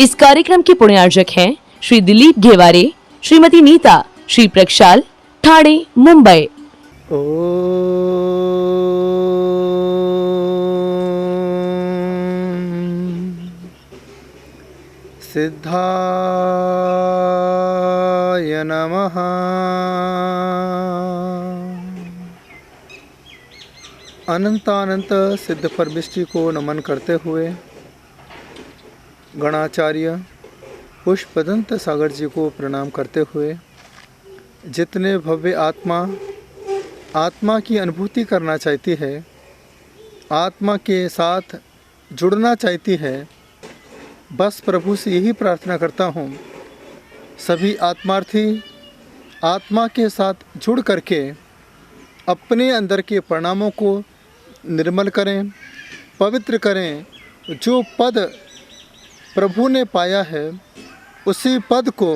इस कार्यक्रम के पुण्यार्जक हैं श्री दिलीप घेवारे, श्रीमती नीता, श्री प्रक्षाल, ठाणे, मुंबई। सिद्धाय नमः। अनंतानंत सिद्ध परमेष्टि को नमन करते हुए गणाचार्य पुष्पदंत सागर जी को प्रणाम करते हुए, जितने भव्य आत्मा की अनुभूति करना चाहती है, आत्मा के साथ जुड़ना चाहती है, बस प्रभु से यही प्रार्थना करता हूँ, सभी आत्मार्थी आत्मा के साथ जुड़ करके अपने अंदर के परिणामों को निर्मल करें, पवित्र करें। जो पद प्रभु ने पाया है उसी पद को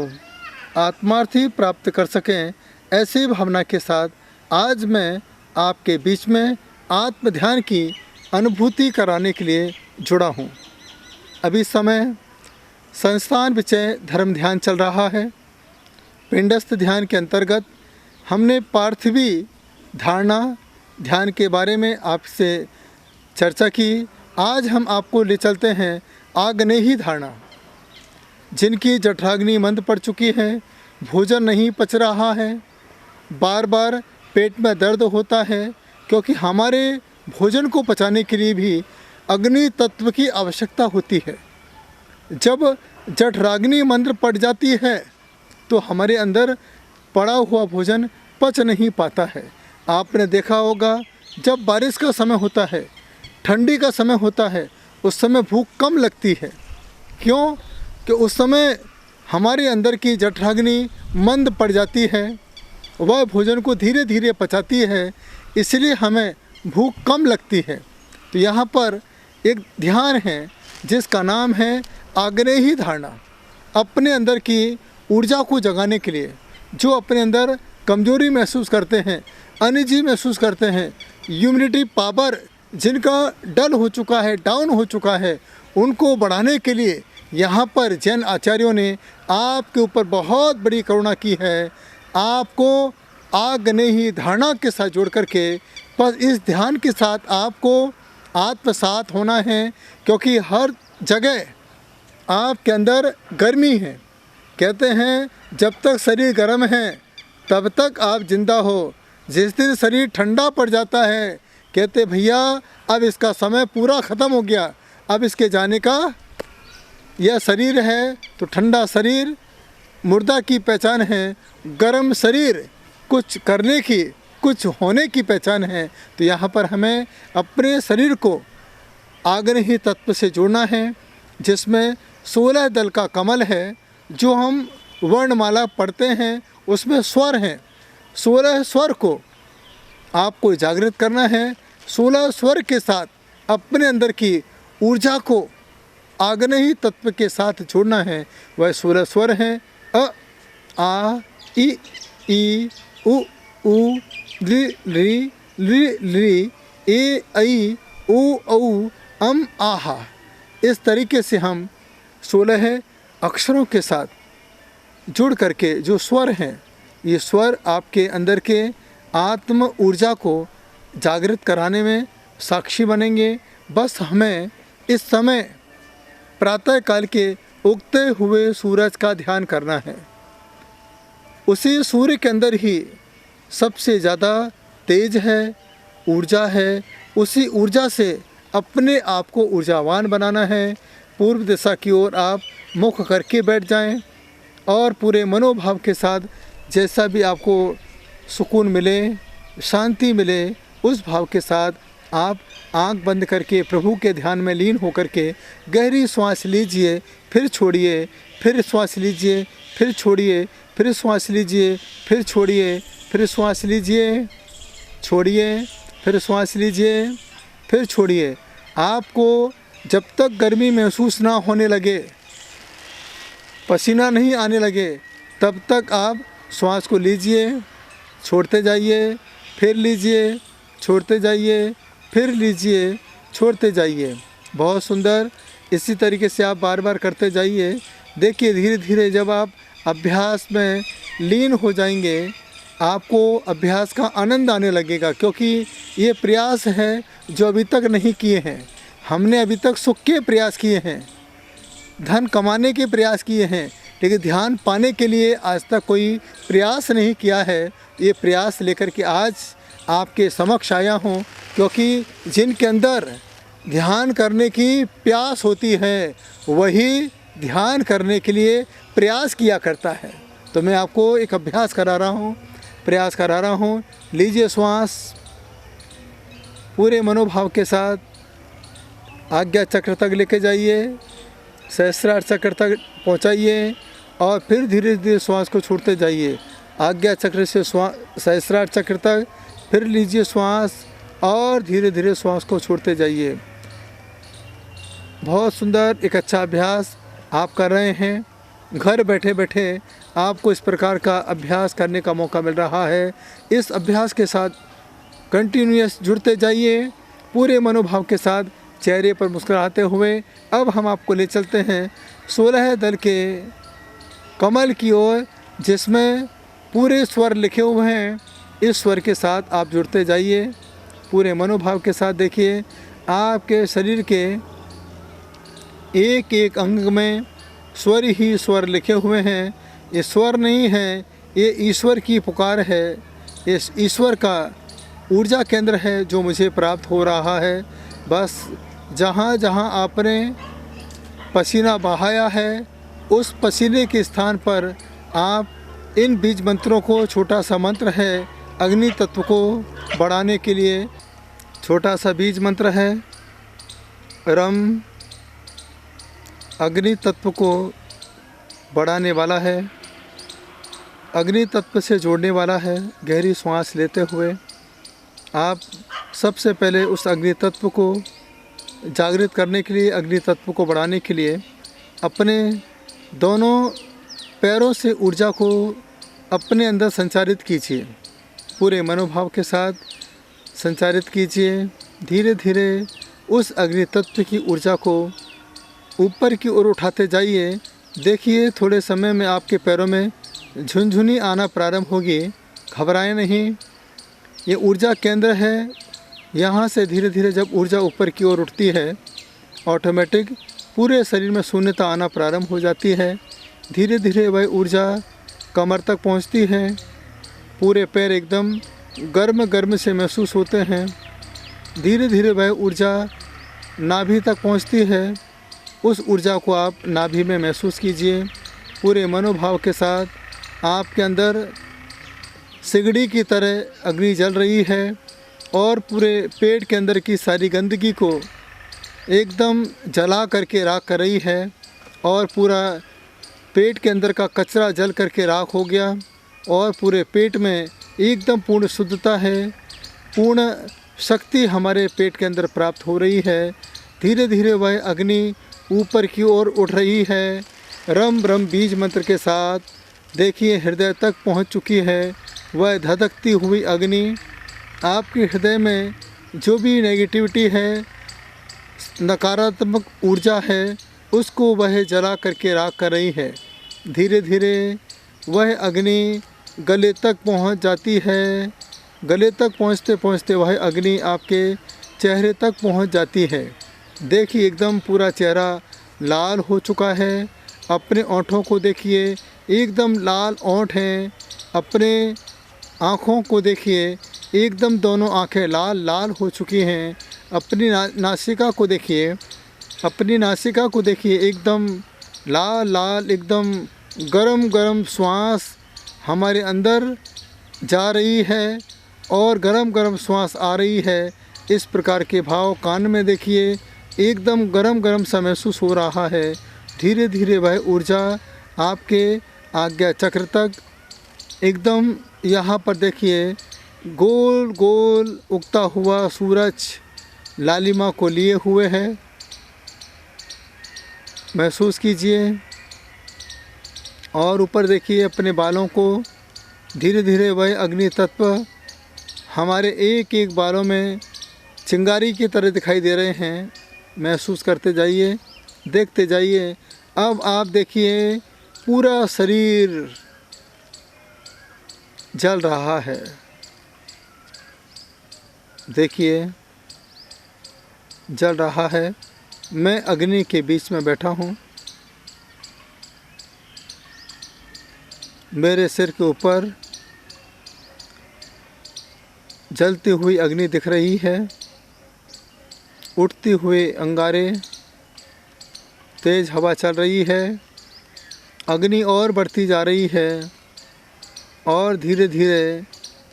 आत्मार्थी प्राप्त कर सकें, ऐसी भावना के साथ आज मैं आपके बीच में आत्म ध्यान की अनुभूति कराने के लिए जुड़ा हूँ। अभी समय संस्थान विषय धर्म ध्यान चल रहा है। पिंडस्थ ध्यान के अंतर्गत हमने पार्थिवी धारणा ध्यान के बारे में आपसे चर्चा की। आज हम आपको ले चलते हैं आग्नेयी धारणा। जिनकी जठराग्नि मंद पड़ चुकी है, भोजन नहीं पच रहा है, बार बार पेट में दर्द होता है, क्योंकि हमारे भोजन को पचाने के लिए भी अग्नि तत्व की आवश्यकता होती है। जब जठराग्नि मंद पड़ जाती है तो हमारे अंदर पड़ा हुआ भोजन पच नहीं पाता है। आपने देखा होगा, जब बारिश का समय होता है, ठंडी का समय होता है, उस समय भूख कम लगती है। क्यों? कि उस समय हमारे अंदर की जठराग्नि मंद पड़ जाती है, वह भोजन को धीरे धीरे पचाती है, इसलिए हमें भूख कम लगती है। तो यहाँ पर एक ध्यान है जिसका नाम है आग्नेयी धारणा। अपने अंदर की ऊर्जा को जगाने के लिए, जो अपने अंदर कमजोरी महसूस करते हैं, अनइजी महसूस करते हैं, इम्यूनिटी पावर जिनका डल हो चुका है, डाउन हो चुका है, उनको बढ़ाने के लिए यहाँ पर जैन आचार्यों ने आपके ऊपर बहुत बड़ी करुणा की है। आपको आग्नेयी धारणा के साथ जोड़ करके बस इस ध्यान के साथ आपको आत्मसात होना है, क्योंकि हर जगह आपके अंदर गर्मी है। कहते हैं जब तक शरीर गर्म है तब तक आप जिंदा हो, जिस दिन शरीर ठंडा पड़ जाता है, कहते भैया अब इसका समय पूरा ख़त्म हो गया, अब इसके जाने का यह शरीर है। तो ठंडा शरीर मुर्दा की पहचान है, गर्म शरीर कुछ करने की, कुछ होने की पहचान है। तो यहाँ पर हमें अपने शरीर को आग्नेयी तत्व से जोड़ना है, जिसमें 16 दल का कमल है। जो हम वर्णमाला पढ़ते हैं उसमें स्वर हैं, 16 स्वर को आपको जागृत करना है। 16 स्वर के साथ अपने अंदर की ऊर्जा को आग्नेयी तत्व के साथ जोड़ना है। वह 16 स्वर हैं अ, आ, इ, उ, ऋ, ऋ, ऋ, ए, ऐ, ओ, औ, अम, आहा। इस तरीके से हम 16 अक्षरों के साथ जुड़ करके जो स्वर हैं, ये स्वर आपके अंदर के आत्म ऊर्जा को जागृत कराने में साक्षी बनेंगे। बस हमें इस समय प्रातः काल के उगते हुए सूरज का ध्यान करना है। उसी सूर्य के अंदर ही सबसे ज़्यादा तेज है, ऊर्जा है। उसी ऊर्जा से अपने आप को ऊर्जावान बनाना है। पूर्व दिशा की ओर आप मुख करके बैठ जाएं और पूरे मनोभाव के साथ जैसा भी आपको सुकून मिले, शांति मिले, उस भाव के साथ आप आंख बंद करके प्रभु के ध्यान में लीन होकर के गहरी श्वास लीजिए, फिर छोड़िए, फिर श्वास लीजिए, फिर छोड़िए, फिर श्वास लीजिए, फिर छोड़िए, फिर श्वास लीजिए, छोड़िए, फिर श्वास लीजिए, फिर छोड़िए। आपको जब तक गर्मी महसूस ना होने लगे, पसीना नहीं आने लगे, तब तक आप श्वास को लीजिए, छोड़ते जाइए, फिर लीजिए, छोड़ते जाइए, फिर लीजिए, छोड़ते जाइए। बहुत सुंदर। इसी तरीके से आप बार बार करते जाइए। देखिए धीरे धीरे जब आप अभ्यास में लीन हो जाएंगे, आपको अभ्यास का आनंद आने लगेगा, क्योंकि ये प्रयास है जो अभी तक नहीं किए हैं। हमने अभी तक सुख के प्रयास किए हैं, धन कमाने के प्रयास किए हैं, लेकिन ध्यान पाने के लिए आज तक कोई प्रयास नहीं किया है। ये प्रयास लेकर के आज आपके समक्ष आया हूँ, क्योंकि जिनके अंदर ध्यान करने की प्यास होती है वही ध्यान करने के लिए प्रयास किया करता है। तो मैं आपको एक अभ्यास करा रहा हूँ, प्रयास करा रहा हूँ। लीजिए श्वास पूरे मनोभाव के साथ आज्ञा चक्र तक लेके जाइए, सहस्रार चक्र तक पहुँचाइए और फिर धीरे धीरे श्वास को छोड़ते जाइए। आज्ञा चक्र से सहस्रार चक्र तक फिर लीजिए श्वास और धीरे धीरे श्वास को छोड़ते जाइए। बहुत सुंदर एक अच्छा अभ्यास आप कर रहे हैं। घर बैठे बैठे आपको इस प्रकार का अभ्यास करने का मौका मिल रहा है। इस अभ्यास के साथ कंटिन्यूअस जुड़ते जाइए पूरे मनोभाव के साथ, चेहरे पर मुस्कुराते हुए। अब हम आपको ले चलते हैं 16 दल के कमल की ओर, जिसमें पूरे स्वर लिखे हुए हैं। इस स्वर के साथ आप जुड़ते जाइए पूरे मनोभाव के साथ। देखिए आपके शरीर के एक एक अंग में स्वर ही स्वर लिखे हुए हैं। ये स्वर नहीं है, ये ईश्वर की पुकार है, इस ईश्वर का ऊर्जा केंद्र है जो मुझे प्राप्त हो रहा है। बस जहाँ जहाँ आपने पसीना बहाया है, उस पसीने के स्थान पर आप इन बीज मंत्रों को, छोटा सा मंत्र है अग्नि तत्व को बढ़ाने के लिए, छोटा सा बीज मंत्र है रम, अग्नि तत्व को बढ़ाने वाला है, अग्नि तत्व से जोड़ने वाला है। गहरी श्वास लेते हुए आप सबसे पहले उस अग्नि तत्व को जागृत करने के लिए, अग्नि तत्व को बढ़ाने के लिए अपने दोनों पैरों से ऊर्जा को अपने अंदर संचारित कीजिए। पूरे मनोभाव के साथ संचारित कीजिए। धीरे धीरे उस अग्नि तत्व की ऊर्जा को ऊपर की ओर उठाते जाइए। देखिए थोड़े समय में आपके पैरों में झुनझुनी आना प्रारंभ होगी। घबराएं नहीं, ये ऊर्जा केंद्र है। यहाँ से धीरे धीरे जब ऊर्जा ऊपर की ओर उठती है, ऑटोमेटिक पूरे शरीर में शून्यता आना प्रारंभ हो जाती है। धीरे धीरे वह ऊर्जा कमर तक पहुँचती है। पूरे पैर एकदम गर्म गर्म से महसूस होते हैं। धीरे धीरे वह ऊर्जा नाभि तक पहुँचती है। उस ऊर्जा को आप नाभि में महसूस कीजिए। पूरे मनोभाव के साथ आपके अंदर सिगड़ी की तरह अग्नि जल रही है और पूरे पेट के अंदर की सारी गंदगी को एकदम जला करके राख कर रही है और पूरा पेट के अंदर का कचरा जल करके राख हो गया और पूरे पेट में एकदम पूर्ण शुद्धता है, पूर्ण शक्ति हमारे पेट के अंदर प्राप्त हो रही है। धीरे धीरे वह अग्नि ऊपर की ओर उठ रही है। रम रम बीज मंत्र के साथ देखिए हृदय तक पहुंच चुकी है। वह धधकती हुई अग्नि आपके हृदय में जो भी नेगेटिविटी है, नकारात्मक ऊर्जा है, उसको वह जला करके राख कर रही है। धीरे धीरे वह अग्नि गले तक पहुंच जाती है। गले तक पहुंचते पहुंचते वह अग्नि आपके चेहरे तक पहुंच जाती है। देखिए एकदम पूरा चेहरा लाल हो चुका है। अपने ओंठों को देखिए, एकदम लाल ओंठ हैं। अपने आँखों को देखिए, एकदम दोनों आँखें लाल लाल हो चुकी हैं। अपनी नासिका को देखिए, अपनी नासिका को देखिए, एकदम लाल लाल, एकदम गरम गरम श्वास हमारे अंदर जा रही है और गरम गरम श्वास आ रही है। इस प्रकार के भाव कान में देखिए, एकदम गरम गरम सा महसूस हो रहा है। धीरे धीरे वह ऊर्जा आपके आज्ञा चक्र तक, एकदम यहाँ पर देखिए गोल गोल उगता हुआ सूरज लालिमा को लिए हुए है। महसूस कीजिए और ऊपर देखिए अपने बालों को। धीरे धीरे वह अग्नि तत्व हमारे एक एक बालों में चिंगारी की तरह दिखाई दे रहे हैं। महसूस करते जाइए। देखते जाइए। अब आप देखिए पूरा शरीर जल रहा है। देखिए जल रहा है। मैं अग्नि के बीच में बैठा हूँ। मेरे सिर के ऊपर जलती हुई अग्नि दिख रही है। उठती हुए अंगारे, तेज हवा चल रही है। अग्नि और बढ़ती जा रही है और धीरे धीरे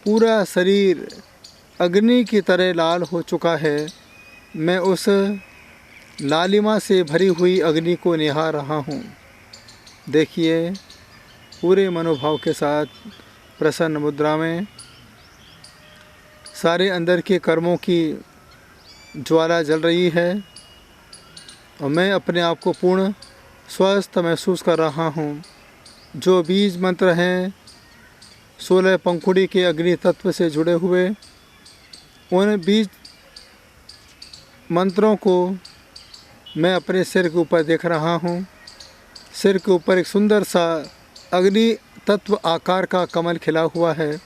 पूरा शरीर अग्नि की तरह लाल हो चुका है। मैं उस लालिमा से भरी हुई अग्नि को निहार रहा हूँ। देखिए पूरे मनोभाव के साथ प्रसन्न मुद्रा में सारे अंदर के कर्मों की ज्वाला जल रही है और मैं अपने आप को पूर्ण स्वस्थ महसूस कर रहा हूँ। जो बीज मंत्र हैं 16 पंखुड़ी के अग्नि तत्व से जुड़े हुए, उन बीज मंत्रों को मैं अपने सिर के ऊपर देख रहा हूँ। सिर के ऊपर एक सुंदर सा अग्नि तत्व आकार का कमल खिला हुआ है,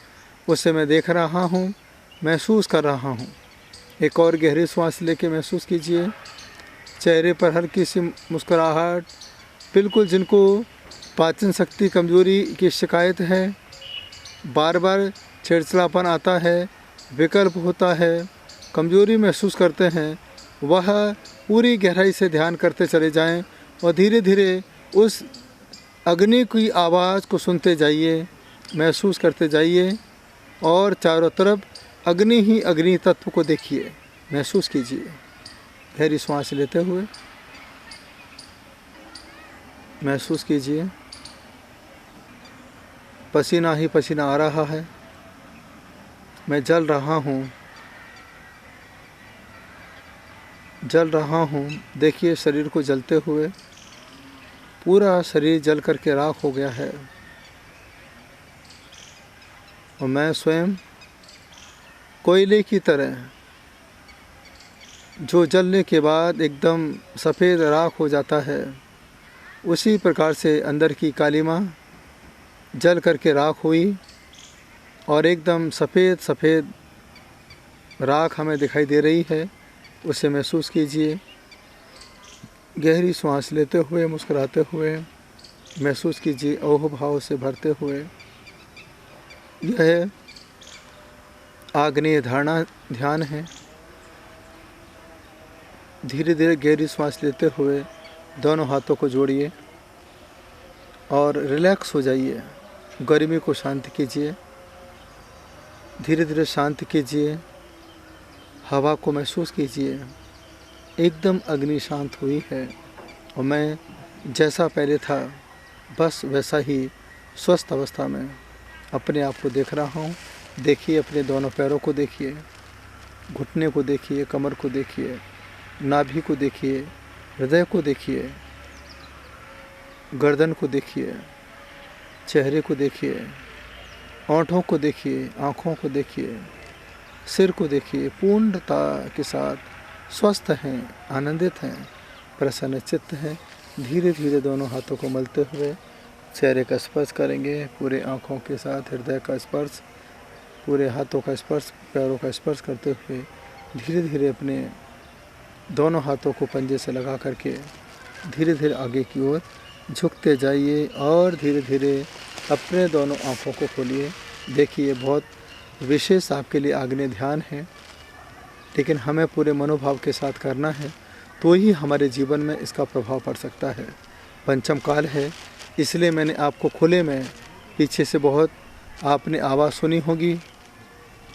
उसे मैं देख रहा हूँ, महसूस कर रहा हूँ। एक और गहरी सांस लेके महसूस कीजिए। चेहरे पर हल्की सी मुस्कुराहट। बिल्कुल जिनको पाचन शक्ति कमजोरी की शिकायत है, बार बार चिड़चिड़ापन आता है, विकल्प होता है, कमजोरी महसूस करते हैं, वह पूरी गहराई से ध्यान करते चले जाएं और धीरे धीरे उस अग्नि की आवाज़ को सुनते जाइए, महसूस करते जाइए और चारों तरफ अग्नि ही अग्नि तत्व को देखिए, महसूस कीजिए। गहरी सांस लेते हुए महसूस कीजिए पसीना ही पसीना आ रहा है। मैं जल रहा हूँ, जल रहा हूँ। देखिए शरीर को जलते हुए, पूरा शरीर जल करके राख हो गया है और मैं स्वयं कोयले की तरह, जो जलने के बाद एकदम सफ़ेद राख हो जाता है, उसी प्रकार से अंदर की कालिमा जल करके राख हुई और एकदम सफ़ेद सफ़ेद राख हमें दिखाई दे रही है। उसे महसूस कीजिए। गहरी सांस लेते हुए, मुस्कुराते हुए महसूस कीजिए, ओह भाव से भरते हुए। यह आग्नेय धारणा ध्यान है। धीरे धीरे गहरी सांस लेते हुए दोनों हाथों को जोड़िए और रिलैक्स हो जाइए। गर्मी को शांत कीजिए, धीरे धीरे शांत कीजिए। हवा को महसूस कीजिए, एकदम अग्नि शांत हुई है और मैं जैसा पहले था बस वैसा ही स्वस्थ अवस्था में अपने आप को देख रहा हूँ। देखिए अपने दोनों पैरों को देखिए, घुटने को देखिए, कमर को देखिए, नाभि को देखिए, हृदय को देखिए, गर्दन को देखिए, चेहरे को देखिए, होंठों को देखिए, आँखों को देखिए, सिर को देखिए। पूर्णता के साथ स्वस्थ हैं, आनंदित हैं, प्रसन्न चित्त हैं। धीरे धीरे दोनों हाथों को मलते हुए चेहरे का स्पर्श करेंगे, पूरे आँखों के साथ हृदय का स्पर्श, पूरे हाथों का स्पर्श, पैरों का स्पर्श करते हुए धीरे धीरे अपने दोनों हाथों को पंजे से लगा करके धीरे धीरे आगे की ओर झुकते जाइए और धीरे धीरे अपने दोनों आँखों को खोलिए। देखिए बहुत विशेष आपके लिए आग्नेय ध्यान है, लेकिन हमें पूरे मनोभाव के साथ करना है, तो ही हमारे जीवन में इसका प्रभाव पड़ सकता है। पंचम काल है, इसलिए मैंने आपको खुले में पीछे से बहुत आपने आवाज़ सुनी होगी,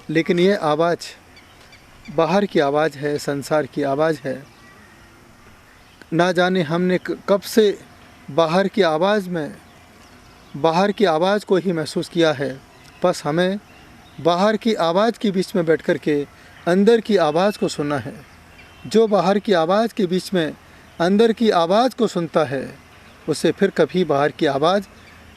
लेकिन ये आवाज़ बाहर की आवाज़ है, संसार की आवाज़ है। ना जाने हमने कब से बाहर की आवाज़ में, बाहर की आवाज़ को ही महसूस किया है। बस हमें बाहर की आवाज़ के बीच में बैठ कर के अंदर की आवाज़ को सुनना है। जो बाहर की आवाज़ के बीच में अंदर की आवाज़ को सुनता है, उसे फिर कभी बाहर की आवाज़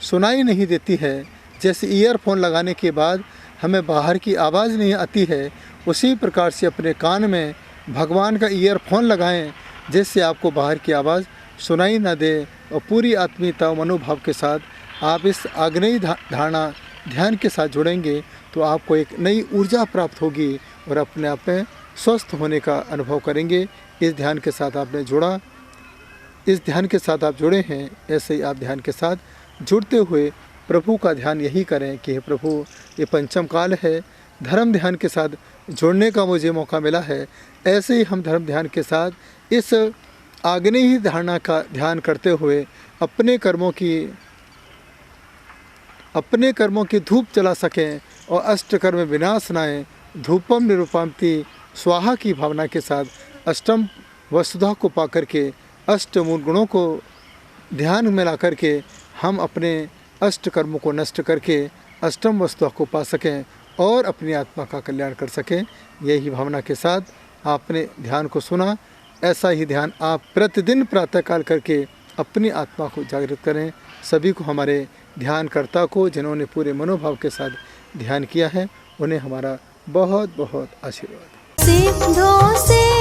सुनाई नहीं देती है। जैसे ईयरफोन लगाने के बाद हमें बाहर की आवाज़ नहीं आती है, उसी प्रकार से अपने कान में भगवान का ईयरफोन लगाएं, जिससे आपको बाहर की आवाज़ सुनाई ना दे और पूरी आत्मीयता और मनोभाव के साथ आप इस आग्नेय धारणा ध्यान के साथ जुड़ेंगे तो आपको एक नई ऊर्जा प्राप्त होगी और अपने आप में स्वस्थ होने का अनुभव करेंगे। इस ध्यान के साथ आपने जुड़ा, इस ध्यान के साथ आप जुड़े हैं, ऐसे ही आप ध्यान के साथ जुड़ते हुए प्रभु का ध्यान यही करें कि हे प्रभु, ये पंचम काल है, धर्म ध्यान के साथ जुड़ने का मुझे मौका मिला है। ऐसे ही हम धर्म ध्यान के साथ इस आग्नेय धारणा का ध्यान करते हुए अपने कर्मों की धूप जला सकें और अष्टकर्म विनाशनाय धूपम निरूपमति स्वाहा की भावना के साथ अष्टम वसुधा को पा करके, अष्टमूल गुणों को ध्यान में ला करके हम अपने अष्ट कर्मों को नष्ट करके अष्टम वस्तुओं को पा सकें और अपनी आत्मा का कल्याण कर सकें। यही भावना के साथ आपने ध्यान को सुना। ऐसा ही ध्यान आप प्रतिदिन प्रातःकाल करके अपनी आत्मा को जागृत करें। सभी को, हमारे ध्यानकर्ता को जिन्होंने पूरे मनोभाव के साथ ध्यान किया है, उन्हें हमारा बहुत बहुत आशीर्वाद। सिद्धों से